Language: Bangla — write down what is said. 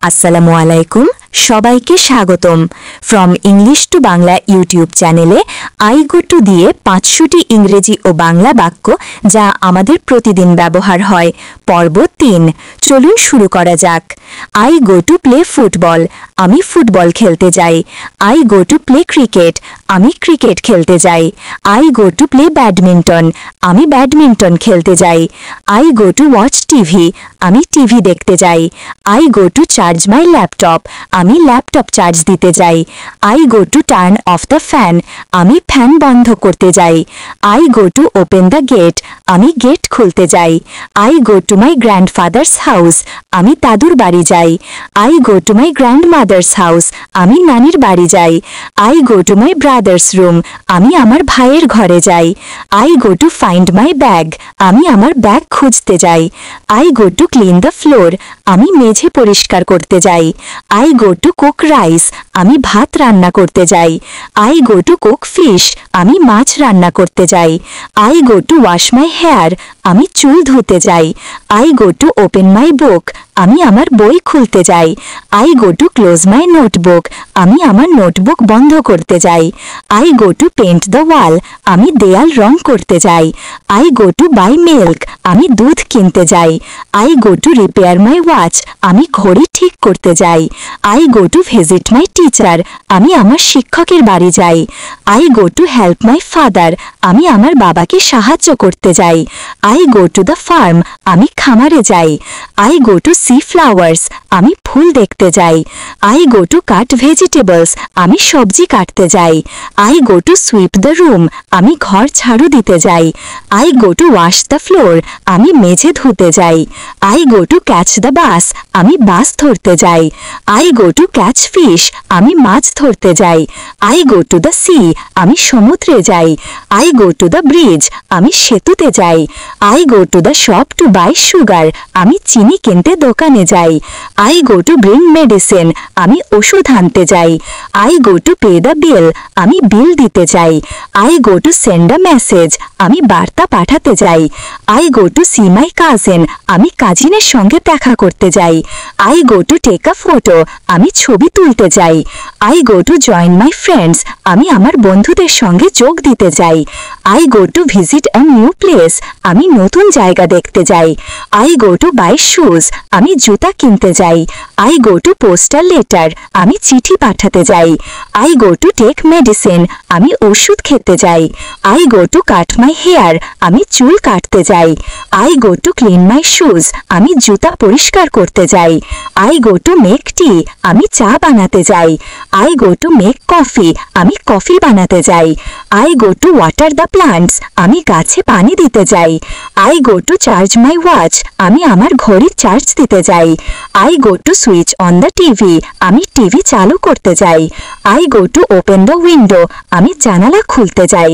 আসসালামু আলাইকুম সবাইকে স্বাগতম from English to Bangla YouTube চ্যানেলে আই গো টু দিয়ে 500টি ইংরেজি ও বাংলা বাক্য যা আমাদের প্রতিদিন ব্যবহার হয় পর্ব 3 চলুন শুরু করা যাক I go to play football আমি ফুটবল খেলতে যাই I go to play cricket আমি ক্রিকেট খেলতে যাই I go to play badminton আমি ব্যাডমিন্টন খেলতে যাই I go to watch TV আমি টিভি দেখতে যাই I go to charge my laptop আমি ল্যাপটপ চার্জ দিতে যাই I go to turn off the fan আমি ফ্যান বন্ধ করতে যাই I go to open the gate আমি গেট খুলতে যাই I go to my grandfathers house আমি দাদুর বাড়ি যাই I go to my grandmother's house আমি নানির বাড়ি যাই I go to my brothers room আমি আমার ভাইয়ের ঘরে যাই I go to find my bag আমি আমার ব্যাগ খুঁজতে যাই I go to clean the floor আমি মেঝে পরিষ্কার করতে যাই I go to cook rice আমি ভাত রান্না করতে যাই I go to cook fish আমি মাছ রান্না করতে যাই I go to wash my hair আমি চুল ধুতে যাই I go to open my book আমি আমার বই খুলতে যাই I go to close my notebook আমি আমার নোটবুক বন্ধ করতে যাই I go to paint the wall আমি দেয়াল রং করতে যাই I go to buy milk আমি দুধ কিনতে যাই I go to repair my watch আমি ঘড়ি ঠিক করতে যাই I go to visit my teacher আমি আমার শিক্ষকের বাড়ি যাই I go to help my father আমি আমার বাবাকে সাহায্য করতে যাই I go to the farm আমি খামারে যাই I go to see flowers আমি ফুল দেখতে যাই I go to cut vegetables আমি সবজি কাটতে যাই I go to sweep the room আমি ঘর ঝাড়ু দিতে যাই I go to wash the floor আমি মেঝে ধুতে যাই I go to catch the bus আমি বাস ধরতে যাই I go to catch fish আমি মাছ ধরতে যাই I go to the sea আমি সমুদ্রে যাই I go to the bridge আমি সেতুতে যাই I go to the shop to buy sugar আমি চিনি কিনতে দোকানে যাই I go to bring medicine আমি ওষুধ আনতে যাই I go to pay the bill আমি বিল দিতে যাই I go to send a message আমি বার্তা পাঠাতে যাই I go to see my cousin আমি কাজিনের সঙ্গে দেখা করতে যাই I go to take a photo আমি ছবি তুলতে যাই I go to join my friends আমি আমার বন্ধুদের সঙ্গে যোগ দিতে যাই I go to visit a new place আমি নতুন জায়গা দেখতে যাই I go to buy shoes আমি জুতা কিনতে যাই I go to post a letter আমি চিঠি পাঠাতে যাই I go to take medicine আমি ওষুধ খেতে যাই I go to cut my hair আমি চুল কাটতে যাই I go to clean my shoes আমি জুতা পরিষ্কার করতে যাই I go to make tea আমি চা বানাতে যাই I go to make coffee আমি কফি বানাতে যাই I go to water the plants আমি গাছে পানি দিতে যাই I go to charge my watch আমি আমার ঘড়ির চার্জ দিতে যাই I go to switch on the TV আমি টিভি চালু করতে যাই I go to open the window আমি জানালা খুলতে যাই।